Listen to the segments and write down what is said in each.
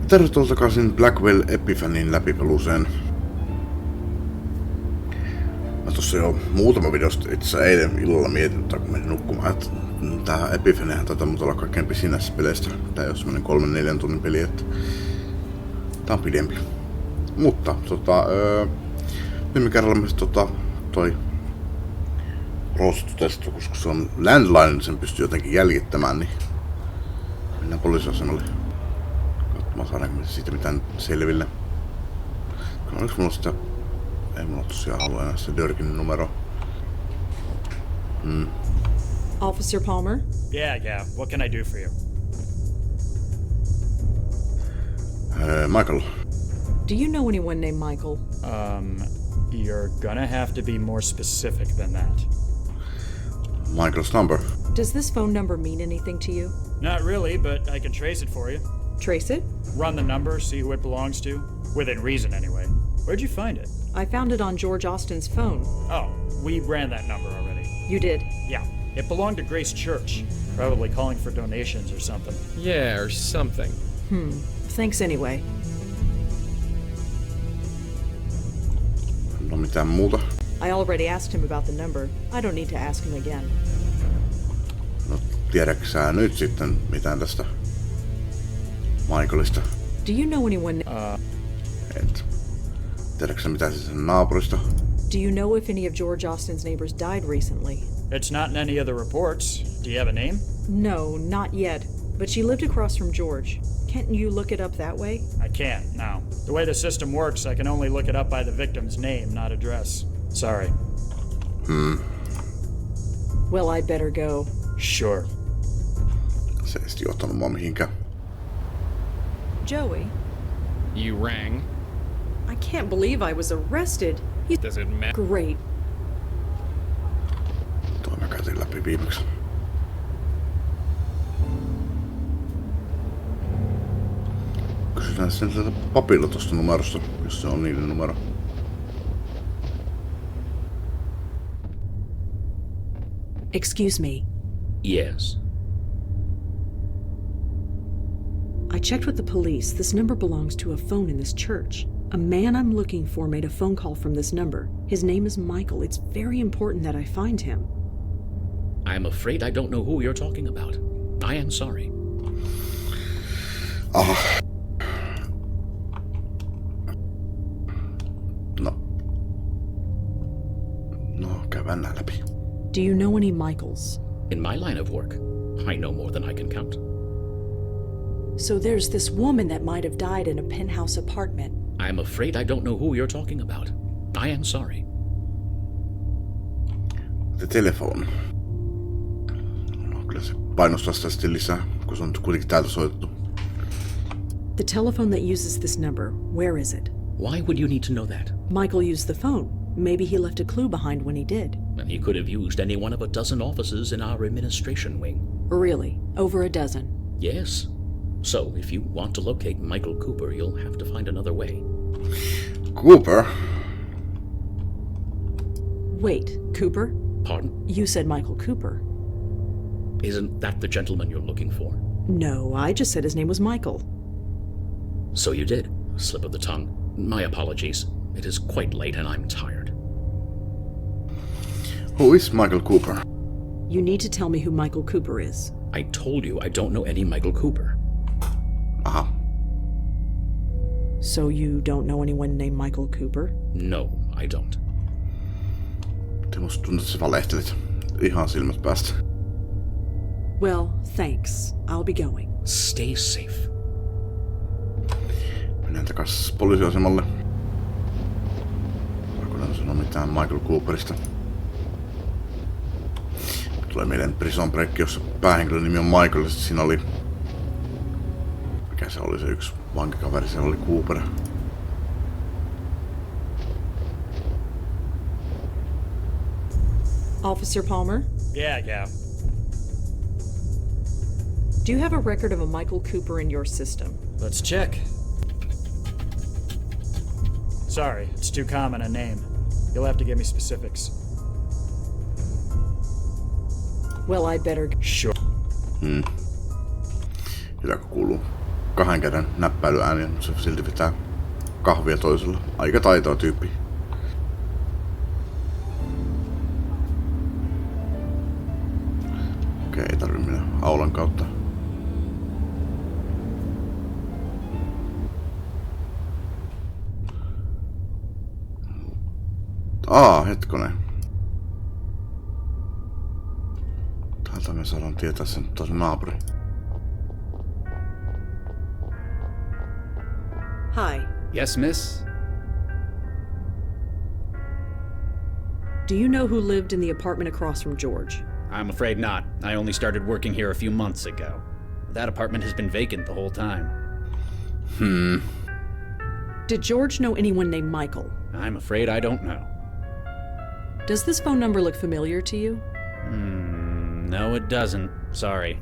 Tervetuloa takaisin Blackwell Epiphanyn läpipeluuseen. Mä tossa jo muutama videosta itse eilen illalla mietin, kun menin nukkumaan, että tää Epiphanyhän taitaa muuta olla kaikkein pisin näistä peleistä. Tää ei oo semmonen 3-4 tunnin peli, että tää on pidempi. Mutta viime kerralla myös toi roostutesti, koska se on landline, niin sen pystyy jotenkin jäljittämään, niin mennään poliisiasemalle. Mä saadaanko siitä mitään selville. Oliko mulla sitä... Ei mulla tosiaan halua enää sitä Dirkin numero. Officer Palmer? Yeah. What can I do for you? Michael. Do you know anyone named Michael? You're gonna have to be more specific than that. Michael's number. Does this phone number mean anything to you? Not really, but I can trace it for you. Trace it? Run the number, see who it belongs to. Within reason, anyway. Where'd you find it? I found it on George Austin's phone. Oh, we ran that number already. You did? Yeah. It belonged to Grace Church. Probably calling for donations or something. Yeah, or something. Thanks anyway. No mitään muuta. I already asked him about the number. I don't need to ask him again. No tiedätkö sä nyt sitten mitään tästä Michaelista? Do you know anyone... Et. Tiedätkö sä mitään sen naapurista? Do you know if any of George Austin's neighbors died recently? It's not in any of the reports. Do you have a name? No, not yet. But she lived across from George. Can't you look it up that way? I can't, no. The way the system works, I can only look it up by the victim's name, not address. Sorry. Well, I'd better go. Sure. Se ei sitten johtanut mua mihinkään. Joey, You rang. I can't believe I was arrested. Does it matter? Great. Toi mä käytiin läpi viimeksi. Kysytään sitten tätä papilla tosta numerosta, jos se on niiden numero. Excuse me. Yes. I checked with the police. This number belongs to a phone in this church. A man I'm looking for made a phone call from this number. His name is Michael. It's very important that I find him. I'm afraid I don't know who you're talking about. I am sorry. No, käydään nää läpi. Do you know any Michaels? In my line of work, I know more than I can count. So there's this woman that might have died in a penthouse apartment. I'm afraid I don't know who you're talking about. I am sorry. The telephone. No, kyllä se painostaa sitä sitten lisää, kun se on kuitenkin täältä soitettu. The telephone that uses this number, where is it? Why would you need to know that? Michael used the phone. Maybe he left a clue behind when he did. And he could have used any one of a dozen offices in our administration wing. Really? Over a dozen? Yes. So, if you want to locate Michael Cooper, you'll have to find another way. Cooper? Wait, Cooper? Pardon? You said Michael Cooper. Isn't that the gentleman you're looking for? No, I just said his name was Michael. So you did. Slip of the tongue. My apologies. It is quite late and I'm tired. Who is Michael Cooper? You need to tell me who Michael Cooper is. I told you I don't know any Michael Cooper. Aha. So you don't know anyone named Michael Cooper? No, I don't. Te musta tuntuu, että sä valehtelit. Ihan silmät päästä. Well, thanks. I'll be going. Stay safe. Mennään takas poliisiasemalle. Voiko en sanoa mitään Michael Cooperista? Tulee mieleen Prison Break, jossa päähenkilön nimi on Michael, ja siinä oli... Mikä se oli se yksi vankikaveri, se oli Cooper. Officer Palmer? Yeah. Do you have a record of a Michael Cooper in your system? Let's check. Sorry, it's too common a name. You'll have to give me specifics. Well, I'd better... Sure. Pitääkö kuuluu? kahden käden näppäilyääniä, mutta se silti vetää kahvia toisella. Aika taitava tyyppi. Okei, ei tarvi mennä aulan kautta. Hetkonen. Täältä me saadaan tietää sen taas naapuri. Hi. Yes, miss? Do you know who lived in the apartment across from George? I'm afraid not. I only started working here a few months ago. That apartment has been vacant the whole time. Did George know anyone named Michael? I'm afraid I don't know. Does this phone number look familiar to you? No, it doesn't. Sorry.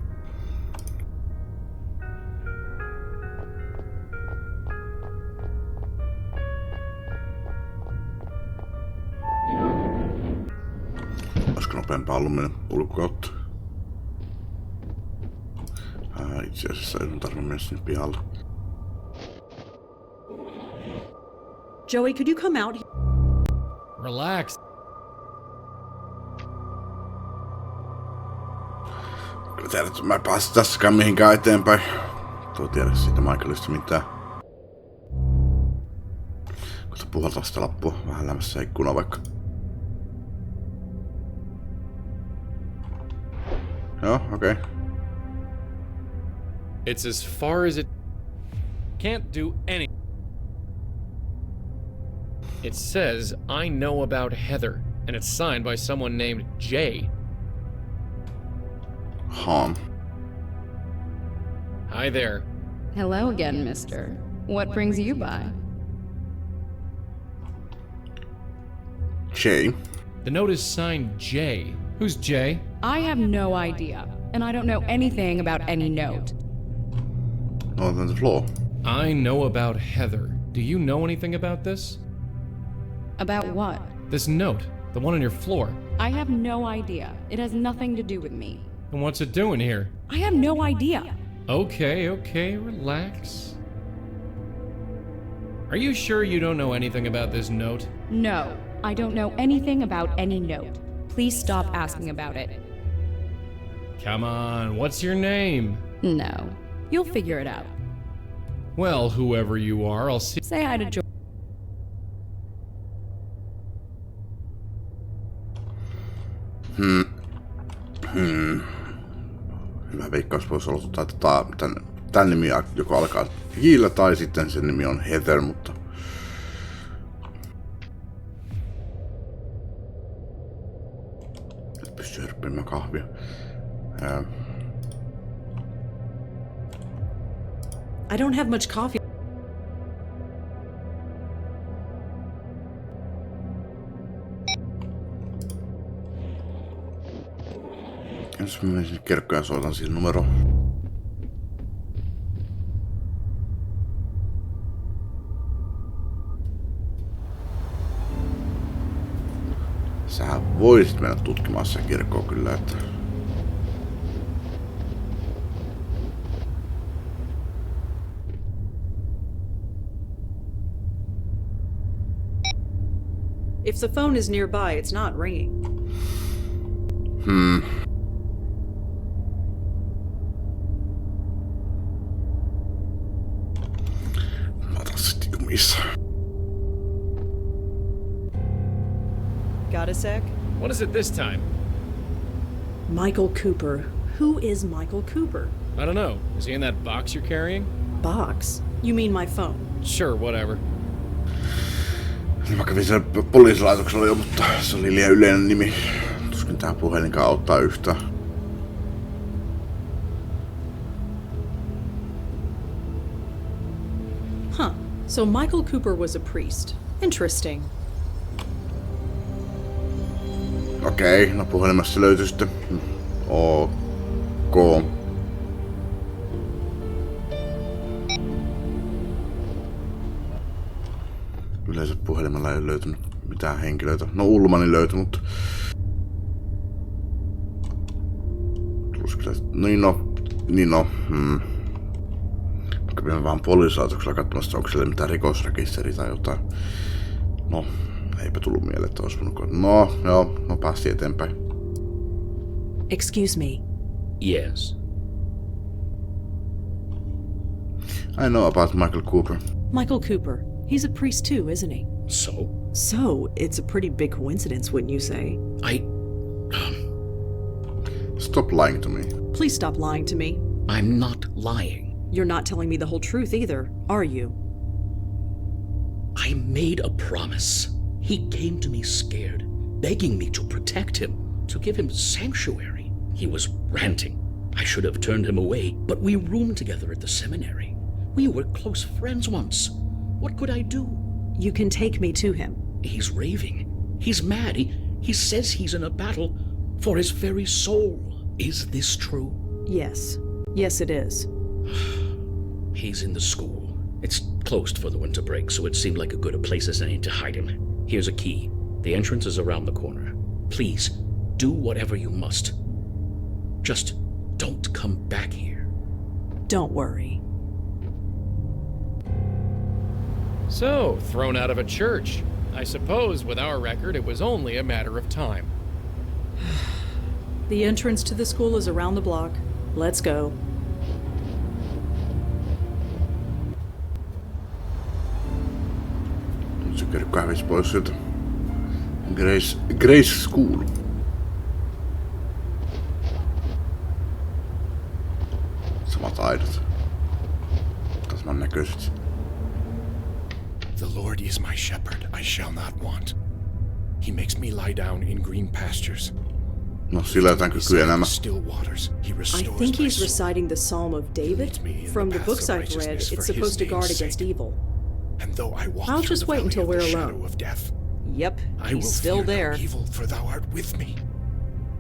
Olisiko nopeampaa ollut mennä ulkokautta? Itse asiassa ei tarvitse mennä sinne pihalle. Joey, could you come out? Relax. Kyllä tiedät, että mä en pääse tässäkään mihinkään eteenpäin. Tuo tiedä siitä Michaelista mitään. Koita puhaltaa sitä lappua vähän lämmässä ikkunaa vaikka. Joo, okei. It's as far as it can't do any. It says I know about Heather, and it's signed by someone named Jay. Hi there. Hello again, mister. What brings you by? Jay. The note is signed Jay. Who's Jay? I have no idea, and I don't know anything about any note. Not on the floor. I know about Heather. Do you know anything about this? About what? This note, the one on your floor. I have no idea. It has nothing to do with me. And what's it doing here? I have no idea. Okay, relax. Are you sure you don't know anything about this note? No, I don't know anything about any note. Please stop asking about it. Come on, what's your name? No, you'll figure it out. Well, whoever you are, I'll see. Say hi to George. Hyvä veikkaus voisi olla, että tän nimi joko alkaa Jillä tai sitten sen nimi on Heather, mutta... Et pysty hörppimään kahvia. I don't have much coffee. Jos mä menen sinne kirkkoon ja soitan siihen numeroon. Sähän voisit mennä tutkimaan sitä kirkkoa kyllä, että... If the phone is nearby, it's not ringing. Mä otan sit jumissa. Got a sec? What is it this time? Michael Cooper. Who is Michael Cooper? I don't know. Is he in that box you're carrying? Box? You mean my phone? Sure, whatever. Mä kävin siellä poliisilaitoksella jo, mutta se oli liian yleinen nimi. Tuskin tää puhelinkaan auttaa yhtään. Huh. So Michael Cooper was a priest. Interesting. Okei, no puhelimessa löytyi sitten. Ok. Yleensä puhelimella ei löytynyt mitään henkilöitä. No Ullmanin löytyi, mutta... Niin no. kävin vaan poliisilaitoksella katsomassa, onko siellä mitään rikosrekisteri tai jotain. No, eipä tullut mieleen, että olisi voinut. No, joo, no päästiin eteenpäin. Excuse me. Yes. I know about Michael Cooper. Michael Cooper. He's a priest too, isn't he? So? So, it's a pretty big coincidence, wouldn't you say? Stop lying to me. Please stop lying to me. I'm not lying. You're not telling me the whole truth either, are you? I made a promise. He came to me scared, begging me to protect him, to give him sanctuary. He was ranting. I should have turned him away, but we roomed together at the seminary. We were close friends once. What could I do? You can take me to him. He's raving. He's mad. He says he's in a battle for his very soul. Is this true? Yes. Yes, it is. He's in the school. It's closed for the winter break, so it seemed like a good a place as any to hide him. Here's a key. The entrance is around the corner. Please, do whatever you must. Just don't come back here. Don't worry. So, thrown out of a church. I suppose with our record it was only a matter of time. The entrance to the school is around the block. Let's go. Nyt se käy kahvissa pois sieltä. Grace School. Samat aidot. Saman näköiset. The Lord is my shepherd, I shall not want. He makes me lie down in green pastures. No, sillä jotain kykyä nämä. Still waters. He I restores think my he's soul. reciting the Psalm of David. From the books I've read, it's supposed to guard against evil. And though I walk I'll through just the wait valley until of we're the alone. shadow of death, Yep, I will he's still fear there. no evil, for thou art with me.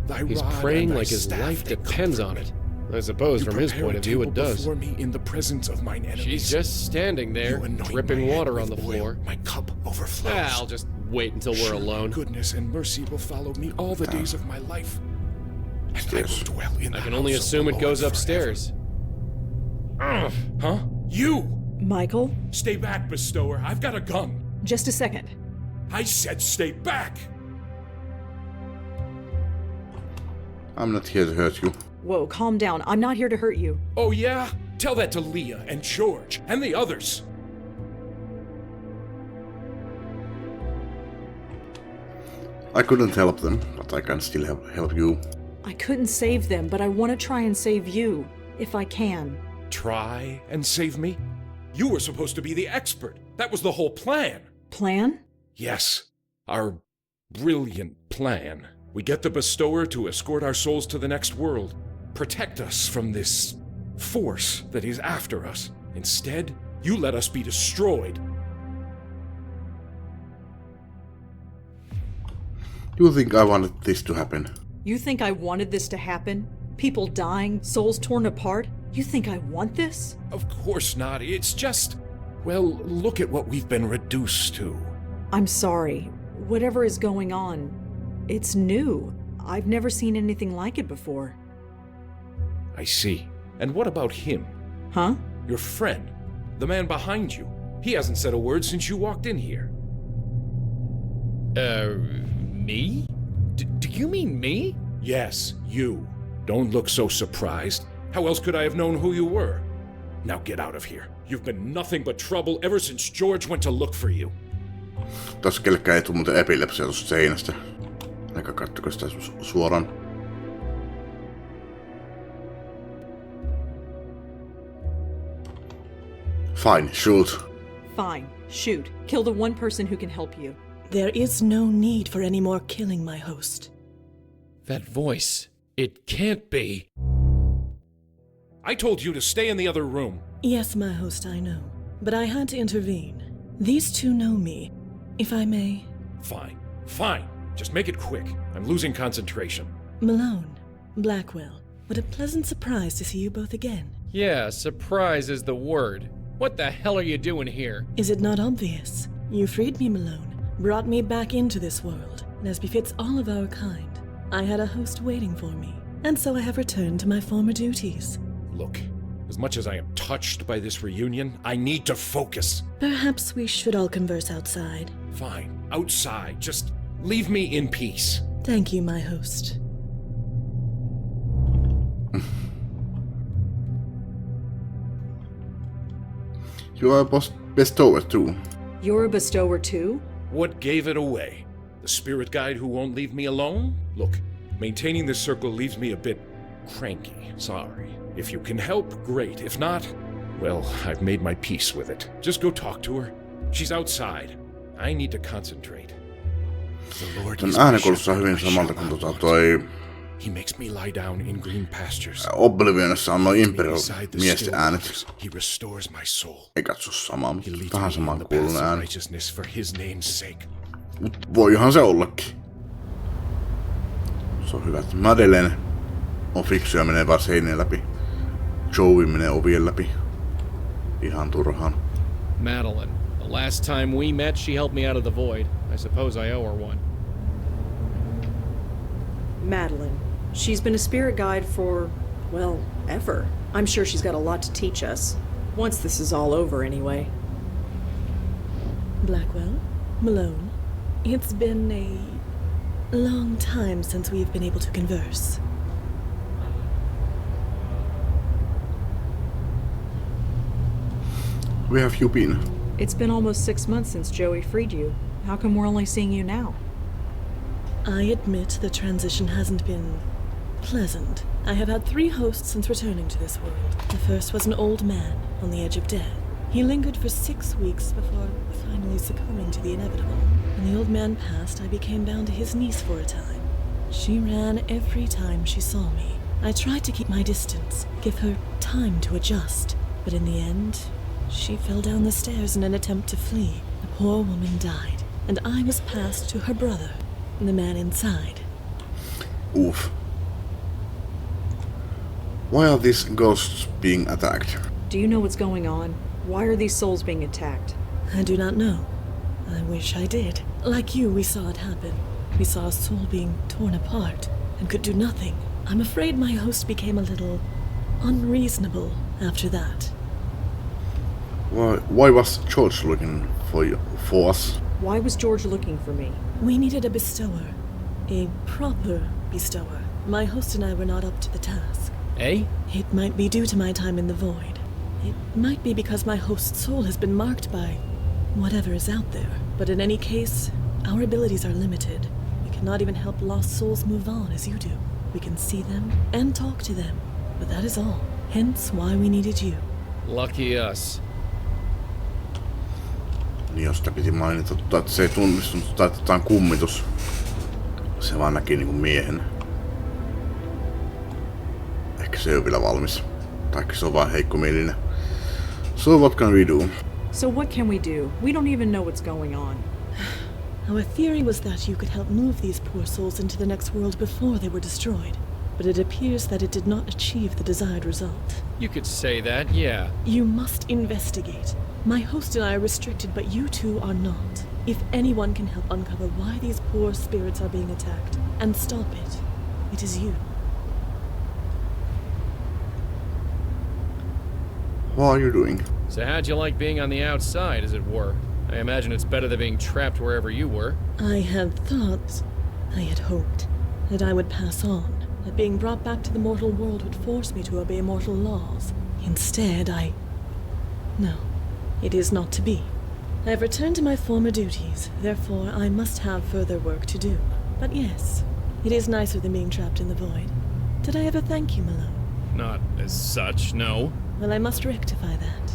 Thy He's rod praying and thy like his staff, life they depends comfort on me. it. I suppose You from his prepare point a of view it table does. before me in the presence of mine enemies. She's just standing there, You anoint dripping my head water on with the oil. floor. My cup overflows. I'll just wait until we're Surely alone. Goodness and mercy will follow me all the days of my life. And I will dwell in the I can only house of assume the it goes Lord upstairs. forever. Huh? You! Michael, Stay back, bestower. I've got a gun. just a second. I said stay back! I'm not here to hurt you. Whoa, calm down. I'm not here to hurt you. Oh, yeah? Tell that to Leah and George and the others. I couldn't help them, but I can still help you. I couldn't save them, but I want to try and save you, if I can. Try and save me? You were supposed to be the expert. That was the whole plan. Plan? Yes, our brilliant plan. We get the bestower to escort our souls to the next world, protect us from this force that is after us. Instead, you let us be destroyed. You think I wanted this to happen? You think I wanted this to happen? People dying, souls torn apart? You think I want this? Of course not. It's just, well, look at what we've been reduced to. I'm sorry. Whatever is going on, it's new. I've never seen anything like it before. I see. And what about him? Huh? Your friend, the man behind you. He hasn't said a word since you walked in here. Me? Do you mean me? Yes, you. Don't look so surprised. How else could I have known who you were? Now get out of here. You've been nothing but trouble ever since George went to look for you. Tässä kellekään ei tule muuten epilepsia tuosta seinästä. Aika kattoko sitä suoraan. Fine, shoot. Fine. Shoot. Kill the one person who can help you. There is no need for any more killing, my host. That voice. It can't be. I told you to stay in the other room. Yes, my host, I know. But I had to intervene. These two know me. If I may. Fine, fine. Just make it quick. I'm losing concentration. Malone, Blackwell, what a pleasant surprise to see you both again. Yeah, surprise is the word. What the hell are you doing here? Is it not obvious? You freed me, Malone, brought me back into this world, and as befits all of our kind, I had a host waiting for me, and so I have returned to my former duties. Look, As much as I am touched by this reunion, I need to focus. Perhaps we should all converse outside. Fine, outside. Just leave me in peace. Thank you, my host. You are a bestower too. You're a bestower too? What gave it away? The spirit guide who won't leave me alone? Look, maintaining this circle leaves me a bit cranky. Sorry. If you can help, great. If not, well, I've made my peace with it. Just go talk to her. She's outside. I need to concentrate. The Lord is ääni kuulostaa hyvin samalta kuin toi He makes me lie down in green pastures. Oblivionissa on noin Imperial Beside the miesten still äänet. waters, he restores my soul. Ei katso samaa, mutta He leads vähän me in samaan the kuulun paths of ääni. righteousness for his name's sake. Mut voihan se ollakin. Se on hyvä, että Madeleine on fiksu ja menee vaan seinien läpi. Joey menee ovien läpi. Ihan turhaan. Madeline. The last time we met, she helped me out of the void. I suppose I owe her one. Madeline. She's been a spirit guide for, well, ever. I'm sure she's got a lot to teach us. Once this is all over, anyway. Blackwell, Malone, it's been a long time since we've been able to converse. Where have you been? It's been almost 6 months since Joey freed you. How come we're only seeing you now? I admit the transition hasn't been pleasant. I have had 3 hosts since returning to this world. The first was an old man on the edge of death. He lingered for 6 weeks before finally succumbing to the inevitable. When the old man passed, I became bound to his niece for a time. She ran every time she saw me. I tried to keep my distance, give her time to adjust, but in the end, she fell down the stairs in an attempt to flee. The poor woman died, and I was passed to her brother, the man inside. Oof. Why are these ghosts being attacked? Do you know what's going on? Why are these souls being attacked? I do not know. I wish I did. Like you, we saw it happen. We saw a soul being torn apart and could do nothing. I'm afraid my host became a little unreasonable after that. Why was George looking for us? Why was George looking for me? We needed a bestower. A proper bestower. My host and I were not up to the task. Eh? It might be due to my time in the void. It might be because my host's soul has been marked by whatever is out there. But in any case, our abilities are limited. We cannot even help lost souls move on as you do. We can see them and talk to them, but that is all. Hence why we needed you. Lucky us. Niin josta piti mainita, että se ei tunnistunut, että tämä on kummitus. Se vaan näki niinku miehen. Ehkä se ei ole vielä valmis. Taikka se on vaan heikkomielinen. So what can we do? So what can we do? We don't even know what's going on. Our theory was that you could help move these poor souls into the next world before they were destroyed. But it appears that it did not achieve the desired result. You could say that, yeah. You must investigate. My host and I are restricted, but you two are not. If anyone can help uncover why these poor spirits are being attacked and stop it, it is you. What are you doing? So how'd you like being on the outside, as it were? I imagine it's better than being trapped wherever you were. I had thought, I had hoped, that I would pass on, that being brought back to the mortal world would force me to obey mortal laws. Instead, No, it is not to be. I have returned to my former duties, therefore I must have further work to do. But yes, it is nicer than being trapped in the void. Did I ever thank you, Malone? Not as such, no. Well, I must rectify that.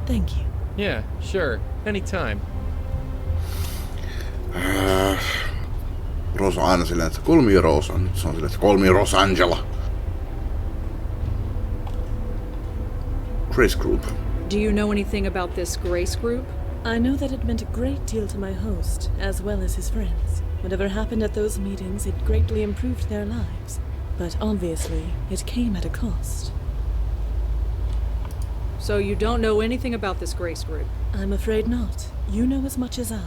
Thank you. Yeah, sure. Anytime. Rose on aina silleen, että kolmio Rosa. Nyt se on silleen, että kolmio Rosangela. Grace Group. Do you know anything about this Grace group? I know that it meant a great deal to my host, as well as his friends. Whatever happened at those meetings, it greatly improved their lives. But obviously, it came at a cost. So you don't know anything about this Grace group? I'm afraid not. You know as much as I.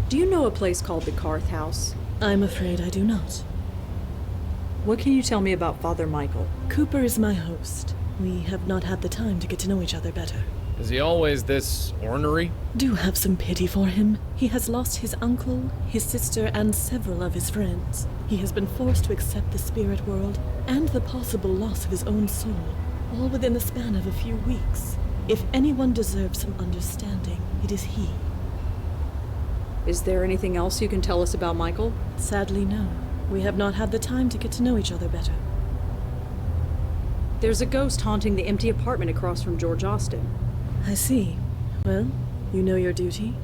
Do you know a place called the Karth House? I'm afraid I do not. What can you tell me about Father Michael? Cooper is my host. We have not had the time to get to know each other better. Is he always this ornery? Do have some pity for him. He has lost his uncle, his sister, and several of his friends. He has been forced to accept the spirit world and the possible loss of his own soul, all within the span of a few weeks. If anyone deserves some understanding, it is he. Is there anything else you can tell us about Michael? Sadly, no. We have not had the time to get to know each other better. There's a ghost haunting the empty apartment across from George Austin. I see. Well, you know your duty.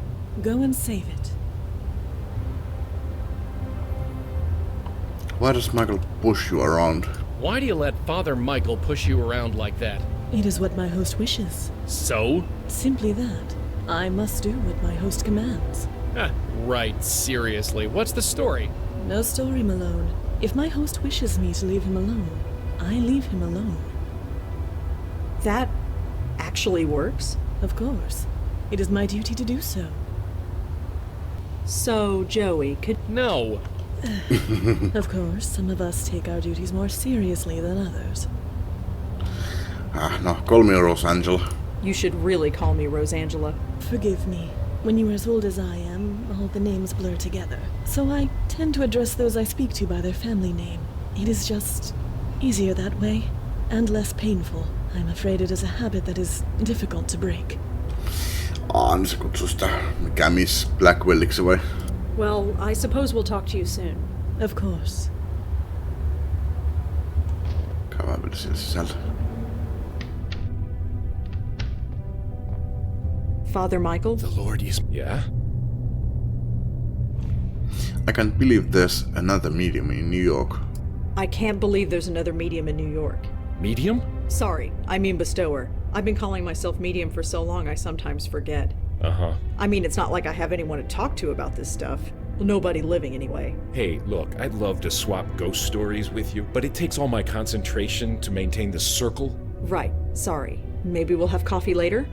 Go and save it. Why does Michael push you around? Why do you let Father Michael push you around like that? It is what my host wishes. So? Simply that. I must do what my host commands. Right, seriously. What's the story? No story, Malone. If my host wishes me to leave him alone, I leave him alone. That actually works? Of course. It is my duty to do so. So, Joey, could... No. Of course, some of us take our duties more seriously than others. No, call me Rosangela. You should really call me Rosangela. Forgive me. When you are as old as I am, all the names blur together. So I tend to address those I speak to by their family name. It is just easier that way, and less painful. I'm afraid it is a habit that is difficult to break. Niin se kutsuu sitä, mikä Miss Blackwelliksi vai? Well, I suppose we'll talk to you soon. Of course. Käydään vielä siellä sisällä. Father Michael? The Lord is... Yeah? I can't believe there's another medium in New York. I can't believe there's another medium in New York. Medium? Sorry, I mean bestower. I've been calling myself medium for so long I sometimes forget. Uh-huh. I mean, it's not like I have anyone to talk to about this stuff. Well, nobody living anyway. Hey, look, I'd love to swap ghost stories with you, but it takes all my concentration to maintain the circle. Right, sorry. Maybe we'll have coffee later?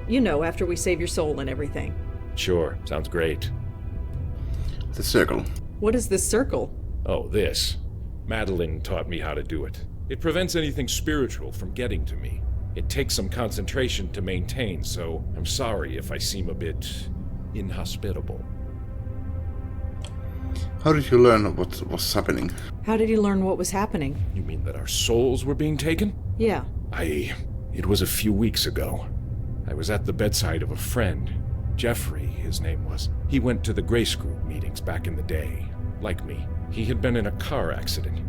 You know, after we save your soul and everything. Sure, sounds great. The circle. What is this circle? Oh, this. Madeline taught me how to do it. It prevents anything spiritual from getting to me. It takes some concentration to maintain, so I'm sorry if I seem a bit inhospitable. How did you learn what was happening? How did you learn what was happening? You mean that our souls were being taken? Yeah. It was a few weeks ago. I was at the bedside of a friend. Jeffrey, his name was. He went to the Grace Group meetings back in the day. Like me, he had been in a car accident.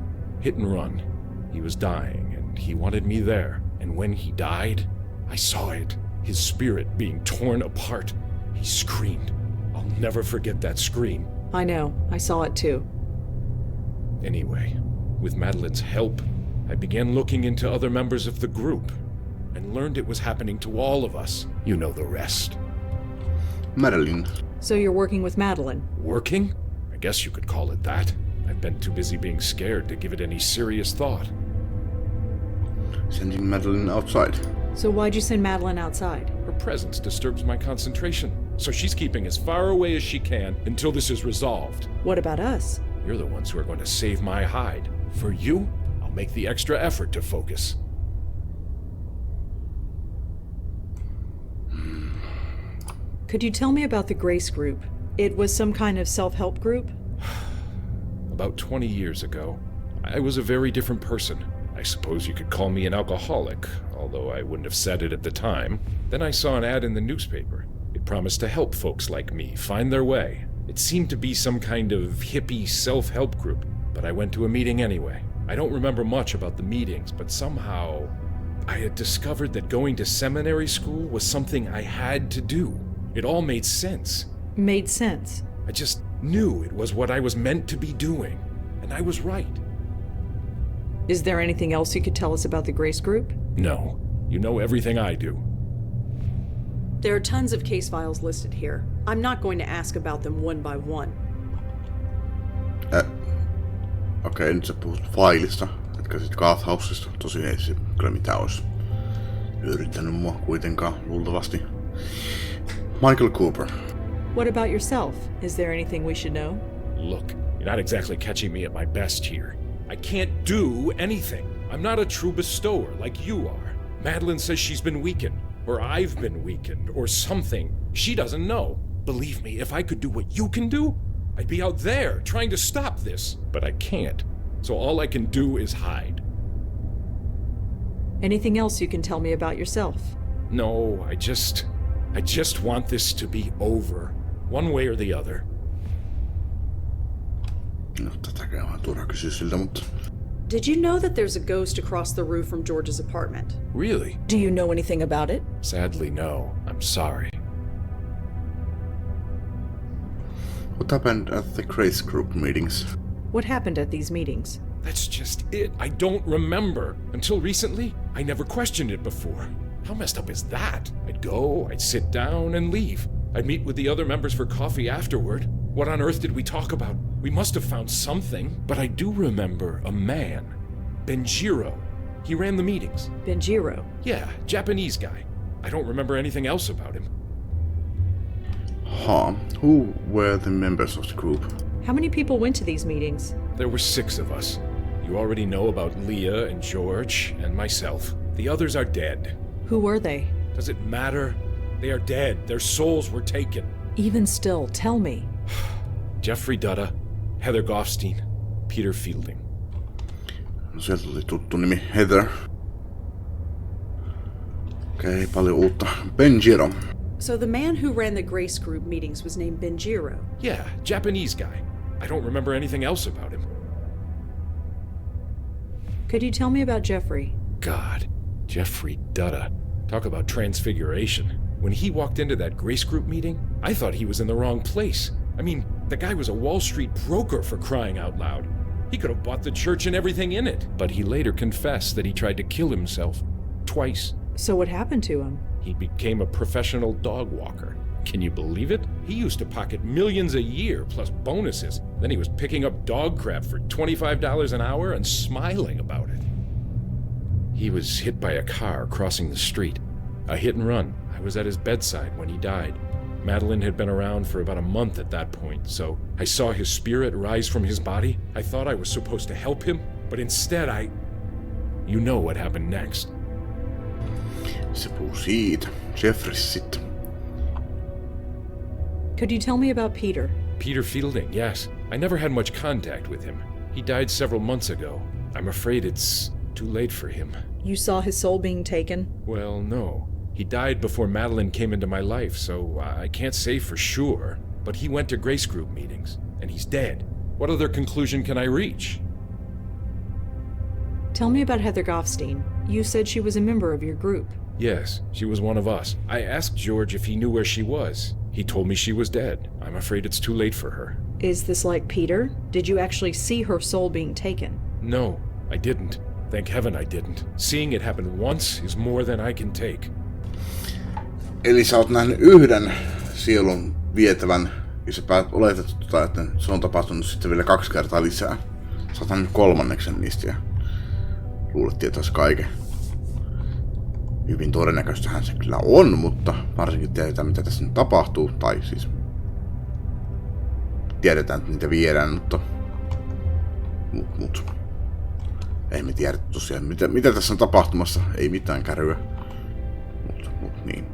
Hit and run. He was dying, and he wanted me there. And when he died, I saw it. His spirit being torn apart. He screamed. I'll never forget that scream. I know. I saw it too. Anyway, with Madeline's help, I began looking into other members of the group and learned it was happening to all of us. You know the rest. Madeline. So you're working with Madeline? Working? I guess you could call it that. I've been too busy being scared to give it any serious thought. Sending Madeline outside. So why'd you send Madeline outside? Her presence disturbs my concentration, so she's keeping as far away as she can until this is resolved. What about us? You're the ones who are going to save my hide. For you, I'll make the extra effort to focus. Could you tell me about the Grace Group? It was some kind of self-help group? About 20 years ago, I was a very different person. I suppose you could call me an alcoholic, although I wouldn't have said it at the time. Then I saw an ad in the newspaper. It promised to help folks like me find their way. It seemed to be some kind of hippie self-help group, but I went to a meeting anyway. I don't remember much about the meetings, but somehow I had discovered that going to seminary school was something I had to do. It all made sense. Made sense? I just knew it was what I was meant to be doing, and I was right. Is there anything else you could tell us about the Grace Group? No. You know everything I do. There are tons of case files listed here. I'm not going to ask about them one by one. Okei, nyt sä puhut failista, etkä sit Garthouseista. Tosi ei se kyllä mitään olisi hyödyttänyt mua kuitenkaan, luultavasti. Michael Cooper. What about yourself? Is there anything we should know? Look, you're not exactly catching me at my best here. I can't do anything. I'm not a true bestower like you are. Madeline says she's been weakened, or I've been weakened, or something. She doesn't know. Believe me, if I could do what you can do, I'd be out there trying to stop this. But I can't. So all I can do is hide. Anything else you can tell me about yourself? No, I just want this to be over. One way or the other. No, tätäkään on turha kysyä siltä, mutta... Did you know that there's a ghost across the roof from George's apartment? Really? Do you know anything about it? Sadly, no. I'm sorry. What happened at the Grace Group meetings? What happened at these meetings? That's just it. I don't remember. Until recently, I never questioned it before. How messed up is that? I'd go, I'd sit down, and leave. I'd meet with the other members for coffee afterward. What on earth did we talk about? We must have found something. But I do remember a man. Benjiro. He ran the meetings. Benjiro? Yeah, Japanese guy. I don't remember anything else about him. Huh. Who were the members of the group? How many people went to these meetings? There were 6 of us. You already know about Leah and George and myself. The others are dead. Who were they? Does it matter? They are dead. Their souls were taken. Even still, tell me. Jeffrey Dutta, Heather Goffstein, Peter Fielding. No, sieltä tuli tuttu nimi Heather. Okei, paljon uutta. Benjiro. So the man who ran the Grace Group meetings was named Benjiro? Yeah, Japanese guy. I don't remember anything else about him. Could you tell me about Jeffrey? God, Jeffrey Dutta. Talk about transfiguration. When he walked into that Grace Group meeting, I thought he was in the wrong place. I mean, the guy was a Wall Street broker, for crying out loud. He could have bought the church and everything in it. But he later confessed that he tried to kill himself. Twice. So what happened to him? He became a professional dog walker. Can you believe it? He used to pocket millions a year, plus bonuses. Then he was picking up dog crap for $25 an hour and smiling about it. He was hit by a car crossing the street. A hit and run. I was at his bedside when he died. Madeline had been around for about a month at that point, so I saw his spirit rise from his body. I thought I was supposed to help him, but instead You know what happened next. Se puhuu siitä. Jeffries sitten. Could you tell me about Peter? Peter Fielding, yes. I never had much contact with him. He died several months ago. I'm afraid it's too late for him. You saw his soul being taken? Well, no. He died before Madeline came into my life, so I can't say for sure. But he went to Grace Group meetings, and he's dead. What other conclusion can I reach? Tell me about Heather Goffstein. You said she was a member of your group. Yes, she was one of us. I asked George if he knew where she was. He told me she was dead. I'm afraid it's too late for her. Is this like Peter? Did you actually see her soul being taken? No, I didn't. Thank heaven I didn't. Seeing it happen once is more than I can take. Eli sä oot nähnyt yhden sielun vietävän, ja sä oletat, että se on tapahtunut sitten vielä 2 kertaa lisää. Sä oot nähnyt 3. niistä ja luulet tietäis kaiken. Hyvin todennäköistähän se kyllä on, mutta varsinkin tiedetään mitä tässä nyt tapahtuu, tai siis tiedetään, että niitä viedään, mutta ei me tiedä tosiaan mitä tässä on tapahtumassa, ei mitään kärryä, mut niin.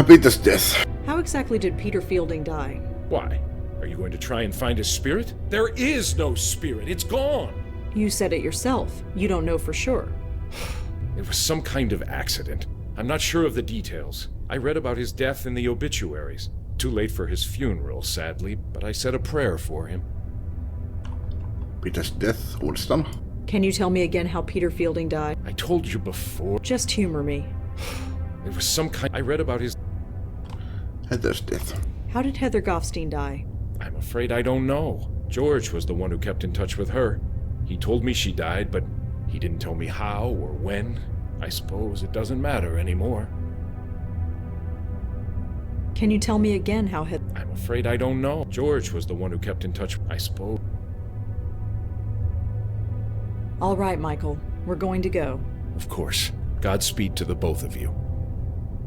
Peter's death. How exactly did Peter Fielding die? Why? Are you going to try and find his spirit? There is no spirit. It's gone. You said it yourself. You don't know for sure. It was some kind of accident. I'm not sure of the details. I read about his death in the obituaries. Too late for his funeral, sadly, but I said a prayer for him. Peter's death, uudestaan. Can you tell me again how Peter Fielding died? I told you before. Just humor me. It was some kind... I read about his... Heather's death. How did Heather Goffstein die? I'm afraid I don't know. George was the one who kept in touch with her. He told me she died, but he didn't tell me how or when. I suppose it doesn't matter anymore. Can you tell me again how Heather... I'm afraid I don't know. George was the one who kept in touch, I suppose. All right, Michael. We're going to go. Of course. Godspeed to the both of you.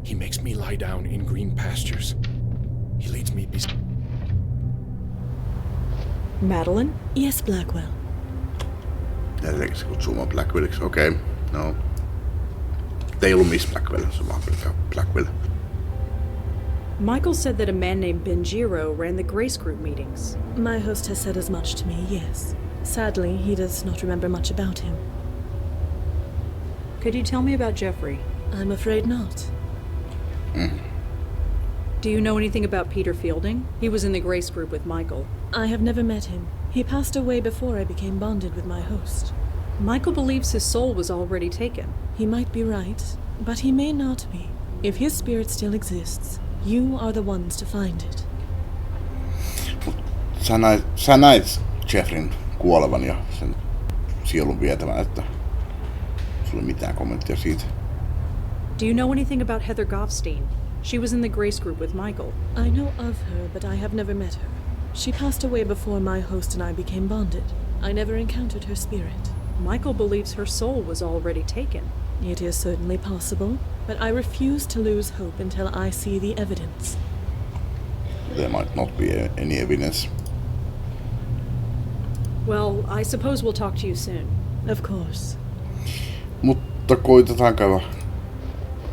He makes me lie down in green pastures. He leads me beside... Madeline? Yes, Blackwell. Edelleen se kutsuu mua Blackwelliksi. Okei, no. Ei ollut Miss Blackwell, se on vaan pelkkä Blackwell. Michael said that a man named Benjiro ran the Grace Group meetings. My host has said as much to me, yes. Sadly, he does not remember much about him. Could you tell me about Jeffrey? I'm afraid not. Do you know anything about Peter Fielding? He was in the Grace Group with Michael. I have never met him. He passed away before I became bonded with my host. Michael believes his soul was already taken. He might be right, but he may not be. If his spirit still exists, you are the ones to find it. Sä näit Jeffrin kuolevan ja sen sielun vietävän, että sulla ei mitään kommenttia siitä. Do you know anything about Heather Goffstein? She was in the Grace Group with Michael. I know of her, but I have never met her. She passed away before my host and I became bonded. I never encountered her spirit. Michael believes her soul was already taken. It is certainly possible, but I refuse to lose hope until I see the evidence. There might not be any evidence. Well, I suppose we'll talk to you soon. Of course. Mutta koitetaan käydä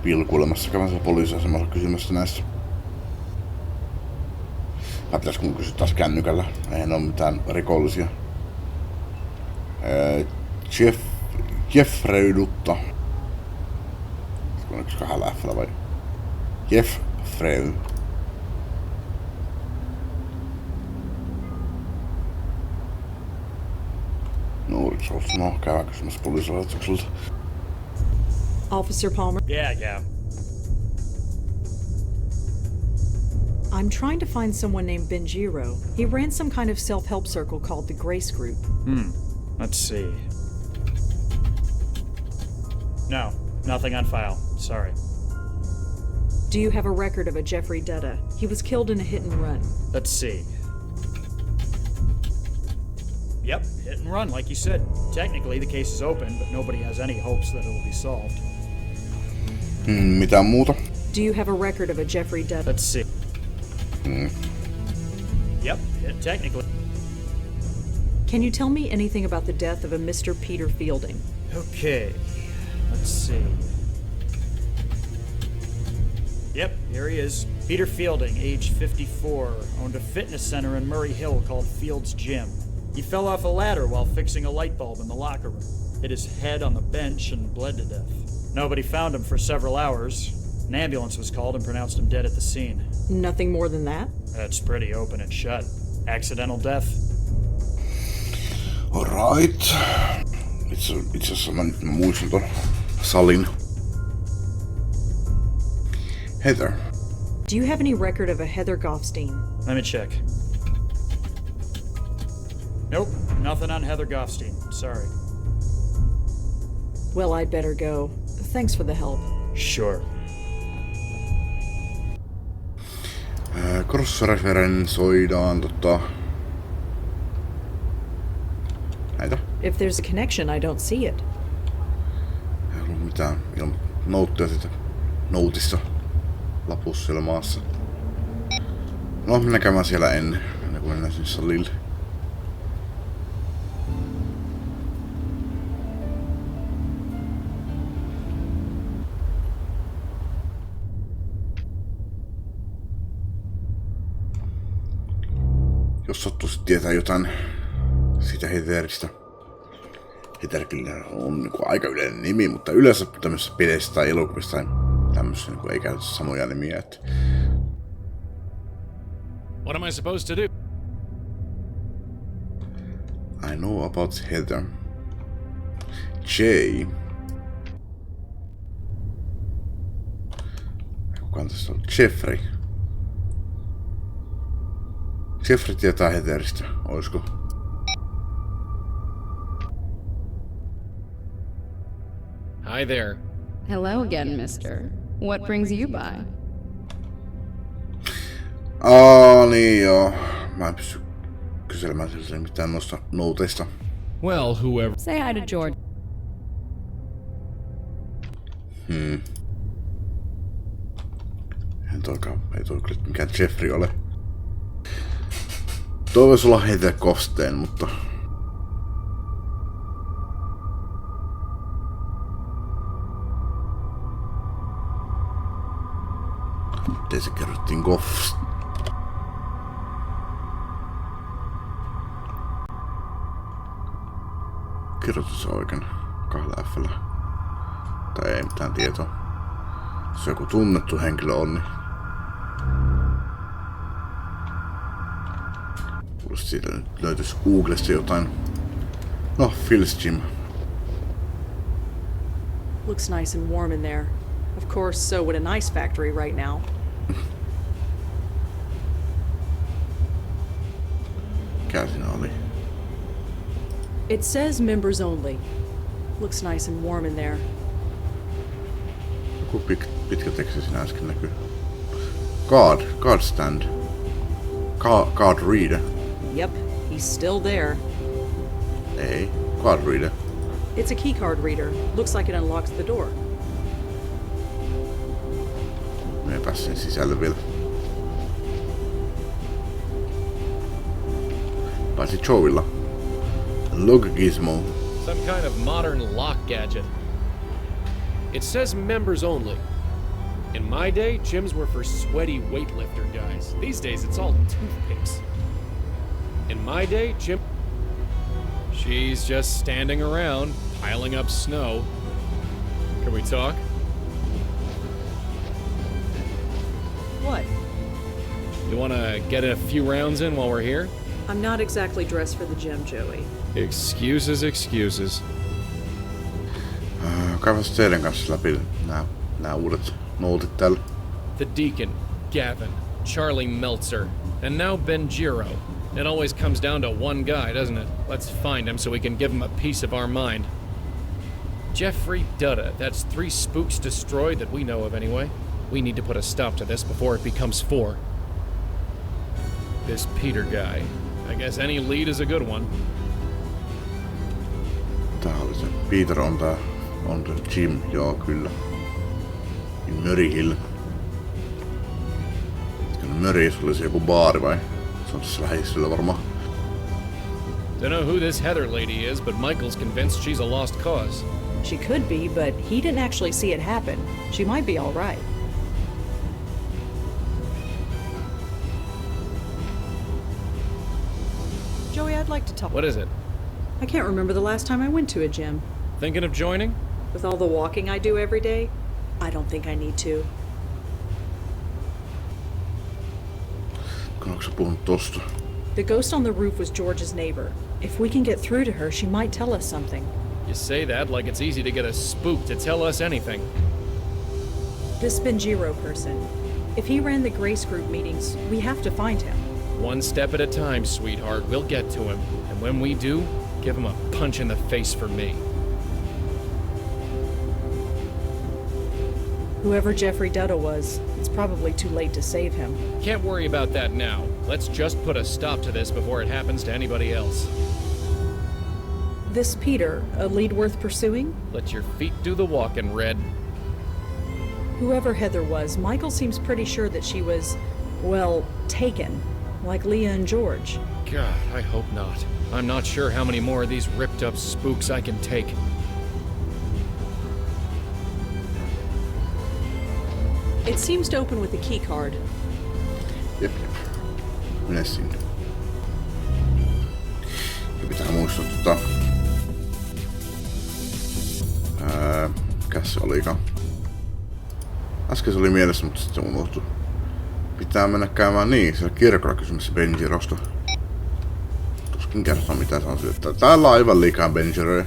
pilkuilemassa, käydään siellä poliisiasemalla kysymässä näistä. Vai pitäisikö mun kysyä taas kännykällä? Eihän ole mitään rikollisia. Jeffreydutta. Onko se kahdella F:llä vai? Jeffrey. Nuorisolta. No, käydään kysymässä poliisilaitokselta. Officer Palmer? Yeah. I'm trying to find someone named Benjiro. He ran some kind of self-help circle called the Grace Group. Let's see. No, nothing on file. Sorry. Do you have a record of a Jeffrey Dutta? He was killed in a hit and run. Let's see. Yep, hit and run, like you said. Technically, the case is open, but nobody has any hopes that it will be solved. Mitään muuta? Do you have a record of a Jeffrey Dutta? Let's see. Yep, technically. Can you tell me anything about the death of a Mr. Peter Fielding? Okay, let's see. Yep, here he is. Peter Fielding, age 54, owned a fitness center in Murray Hill called Field's Gym. He fell off a ladder while fixing a light bulb in the locker room, hit his head on the bench, and bled to death. Nobody found him for several hours. An ambulance was called and pronounced him dead at the scene. Nothing more than that? That's pretty open and shut. Accidental death. Alright. Itse asiassa mä nyt muistan ton salin. Heather. Do you have any record of a Heather Goffstein? Let me check. Nope, nothing on Heather Goffstein. Sorry. Well, I'd better go. Thanks for the help. Sure. Cross-referensoidaan näitä. If there's a connection, I don't see it. Ei ollut mitään noutteja siitä noutissa lapussa siellä maassa. No, mennään käymään siellä ennen kuin mennään sinne salille. Jos sattuisit tietää jotain siitä Heatheristä. Heather kyllä on niin aika yleinen nimi, mutta yleensä tämmöisissä peleissä tai elokuvissa tai tämmöisissä niin ei käytetä samoja nimiä. Että... What am I supposed to do? I know about Heather. Jay. Kukaan tässä on? Jeffrey. Jeffrey tietää Heatheristä, oisko? Hi there. Hello again, mister. What brings you by? Niin joo. Mä en pysty kyselemään sieltä mitään noista nouteista. Well, whoever. Say hi to George. Ei toi kyllä mikään Jeffrey ole. Toi voisi olla heitä kosteen, mutta... Miten se kerrottiin Goffs? Kirjoitus oikein 2 F:llä. Tai ei mitään tietoa. Jos joku tunnettu henkilö on, niin... Plus siitä nyt löytyisi Googlesta jotain. No, Phil's Gym. Looks nice and warm in there. Of course, so would a nice factory right now. Mikä siinä oli? It says members only. Looks nice and warm in there. Joku pitkä teksti siinä äsken näkyy. Card stand. Card reader. Yep, he's still there. Ei, card reader. It's a keycard reader. Looks like it unlocks the door. Me ei pääs sen sisälle vielä. Paitsi Joeilla. Log gizmo. Some kind of modern lock gadget. It says members only. In my day, gyms were for sweaty weightlifter guys. These days, it's all toothpicks. In my day, gym... She's just standing around, piling up snow. Can we talk? What? You wanna get a few rounds in while we're here? I'm not exactly dressed for the gym, Joey. Excuses, excuses. Käydään teidän kanssa läpi nää uudet nootit täällä. The Deacon, Gavin, Charlie Meltzer, and now Ben Giro. It always comes down to one guy, doesn't it? Let's find him so we can give him a piece of our mind. Jeffrey Dutta, that's 3 spooks destroyed that we know of anyway. We need to put a stop to this before it becomes 4. This Peter guy. I guess any lead is a good one. Tää oli se. Peter on se Jim, joo kyllä. Murray Hill. Murray, se oli se joku baari vai? Se on tässä lähistöllä varmaan. Don't know who this Heather lady is, but Michael's convinced she's a lost cause. She could be, but he didn't actually see it happen. She might be all right. Joey, I'd like to talk. What is it? I can't remember the last time I went to a gym. Thinking of joining? With all the walking I do every day, I don't think I need to. Onko sä puhunut tosta? The ghost on the roof was George's neighbor. If we can get through to her, she might tell us something. You say that like it's easy to get a spook to tell us anything. This Benjiro person. If he ran the Grace Group meetings, we have to find him. One step at a time, sweetheart. We'll get to him. And when we do, give him a punch in the face for me. Whoever Jeffrey Dutta was, it's probably too late to save him. Can't worry about that now. Let's just put a stop to this before it happens to anybody else. This Peter, a lead worth pursuing? Let your feet do the walking, Red. Whoever Heather was, Michael seems pretty sure that she was, well, taken. Like Leah and George. God, I hope not. I'm not sure how many more of these ripped up spooks I can take. It seems to open with a key card. Jep. Mene sinne. Ja pitää muistaa mikäs se olikaan? Äsken se oli mielessä, mutta sitten se unohtui. Pitää mennä käymään niin, siellä kirkolla kysymässä Benjirosta. Tuskin kertoa mitä se on sille. Täällä on aivan liikaa Benjiroja.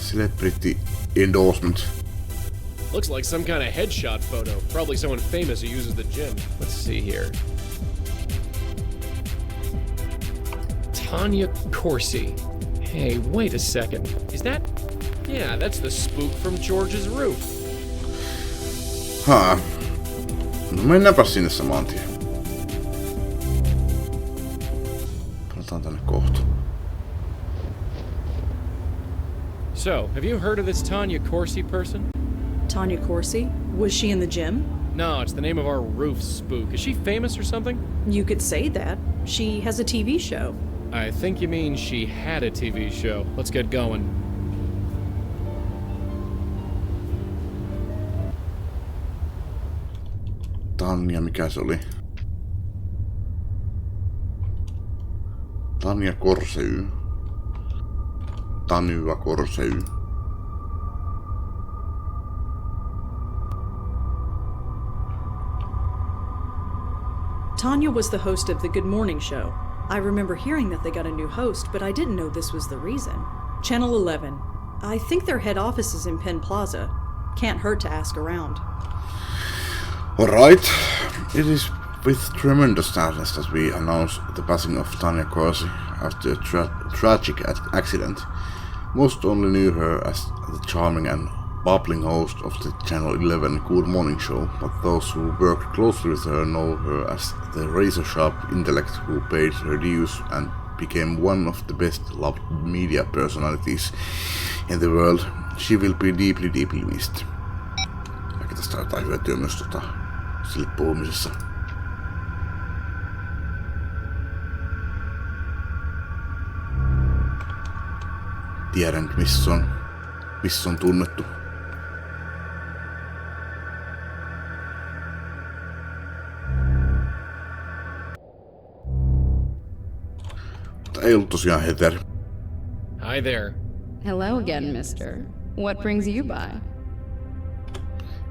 Celebrity endorsement. Looks like some kind of headshot photo. Probably someone famous who uses the gym. Let's see here. Tanya Corsi. Hey, wait a second. Is that... Yeah, that's the spook from George's roof. No mennäänpä sinne samaan tien. Palataan tänne kohta. So, have you heard of this Tanya Corsi person? Tanya Corsi? Was she in the gym? No, it's the name of our roof spook. Is she famous or something? You could say that. She has a TV show. I think you mean she had a TV show. Let's get going. Tanja, mikä se oli? Tanja Korsey. Tanya Korsey. Tanya was the host of the Good Morning Show. I remember hearing that they got a new host, but I didn't know this was the reason. Channel 11. I think their head office is in Penn Plaza. Can't hurt to ask around. Alright. It is with tremendous sadness that we announce the passing of Tanya Korsey after a tragic accident. Most only knew her as the charming and bubbling host of the Channel 11 Good Morning Show, but those who worked closely with her know her as the razor-sharp intellect who paid her dues and became one of the best loved media personalities in the world. She will be deeply, deeply missed. Ehkä tästä on jotain hyötyä myös sille puhumisessa. Tiedän, missä on tunnettu. Mutta ei ollut tosiaan Heather. Hi there. Hello again, mister. What brings you by?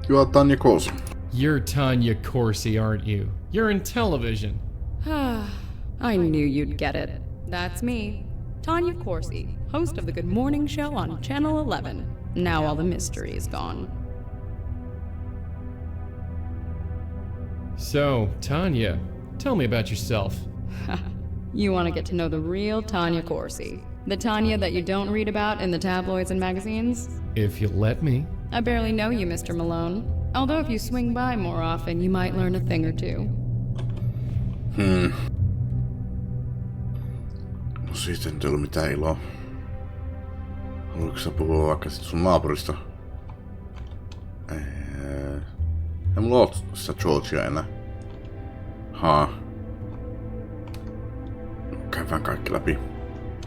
You are Tanya Korsey. You're Tanya Korsey, aren't you? You're in television. I knew you'd get it. That's me, Tanya Korsey, host of the Good Morning Show on Channel 11. Now all the mystery is gone. So, Tanya, tell me about yourself. You want to get to know the real Tanya Korsey. The Tanya that you don't read about in the tabloids and magazines? If you let me. I barely know you, Mr. Malone. Although if you swing by more often, you might learn a thing or two. No siitä nyt ei ollut mitään iloa. Haluatko sä puhua vaikka sit sun naapurista? Ei mulla oo sitä Georgia enää. Käydään kaikki läpi.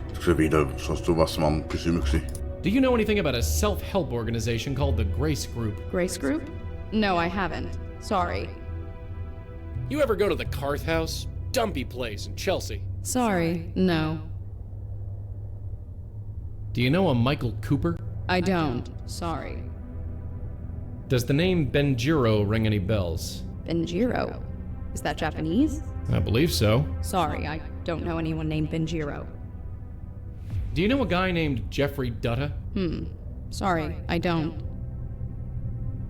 Onko se vihdoin suostuu vastaamaan mun kysymyksiin? Do you know anything about a self-help organization called the Grace Group? Grace Group? No, I haven't. Sorry. You ever go to the Carth House? Dumpy place in Chelsea. Sorry, no. Do you know a Michael Cooper? I don't. Sorry. Does the name Benjiro ring any bells? Benjiro? Is that Japanese? I believe so. Sorry, I don't know anyone named Benjiro. Do you know a guy named Jeffrey Dutta? Sorry, I don't.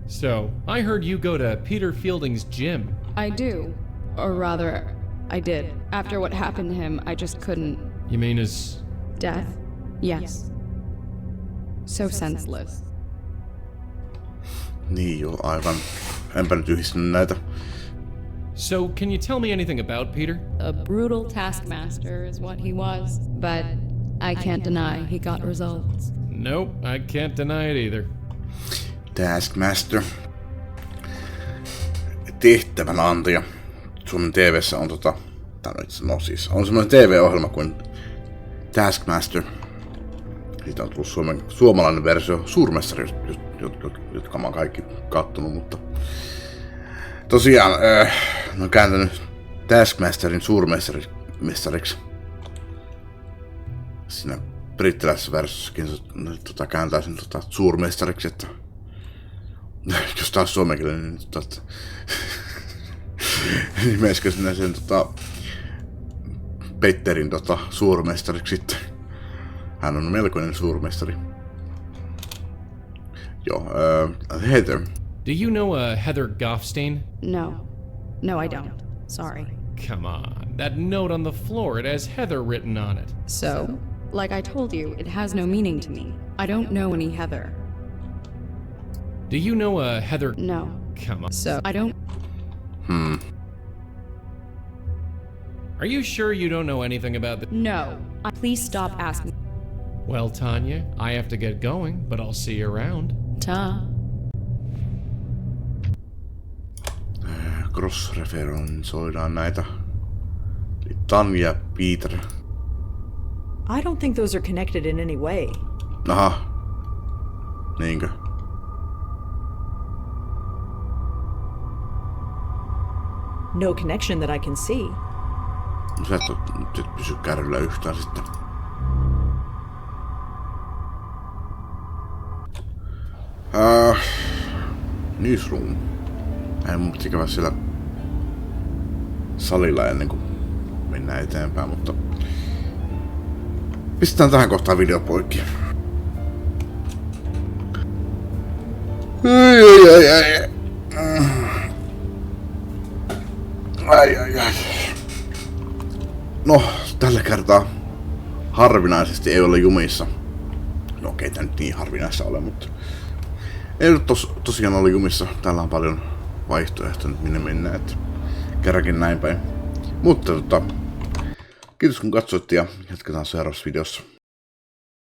So, I heard you go to Peter Fielding's gym. I do. Or rather, I did. After what happened to him, I just couldn't. You mean his... Death? Yes. So senseless. Niin joo, aivan. Enpä nyt yhdistänyt näitä. So, can you tell me anything about Peter? A brutal taskmaster is what he was, but I can't deny he got results. Nope, I can't deny it either. Taskmaster. Tehtävänantaja. Suomen TV:ssä on on semmoinen TV-ohjelma kuin Taskmaster. Siitä on tullut suomalainen versio Suurmestari, jotka mä oon kaikki kattonut, mutta tosiaan mä oon kääntänyt Taskmasterin suurmestariksi. Siinä brittiläisessä versiossakin kääntää sen suurmestariksi, että jos taas suomenkielinen, niin nimeskö sinne sen Petterin suurmestariksi sitten. Hän on melkoinen suurmestari. Joo, Heather. Do you know a Heather Goffstein? No, I don't. Sorry. Come on, that note on the floor, it has Heather written on it. So, like I told you, it has no meaning to me. I don't know any Heather. Do you know a Heather? No. Come on. So, I don't... Are you sure you don't know anything about the... No. Please stop asking. Well, Tanya, I have to get going, but I'll see you around. Ta. Cross-referensoidaan näitä. Tanja, Peter. I don't think those are connected in any way. Aha. Niinkö? No connection that I can see. Sä et pysy kärryllä yhtään sitten. Newsroom. Ei mun pitäisi käydä siellä salilla ennen kuin mennään eteenpäin, mutta pistetään tähän kohtaan video poikki. Ai. No, tällä kertaa harvinaisesti ei ole jumissa. No okei, tää nyt niin harvinaista ole, mutta ei nyt tosiaan ole jumissa. Täällä on paljon vaihtoehtoja nyt minne mennään, että kerrankin näin päin. Mutta kiitos kun katsoitte ja jatketaan seuraavassa videossa.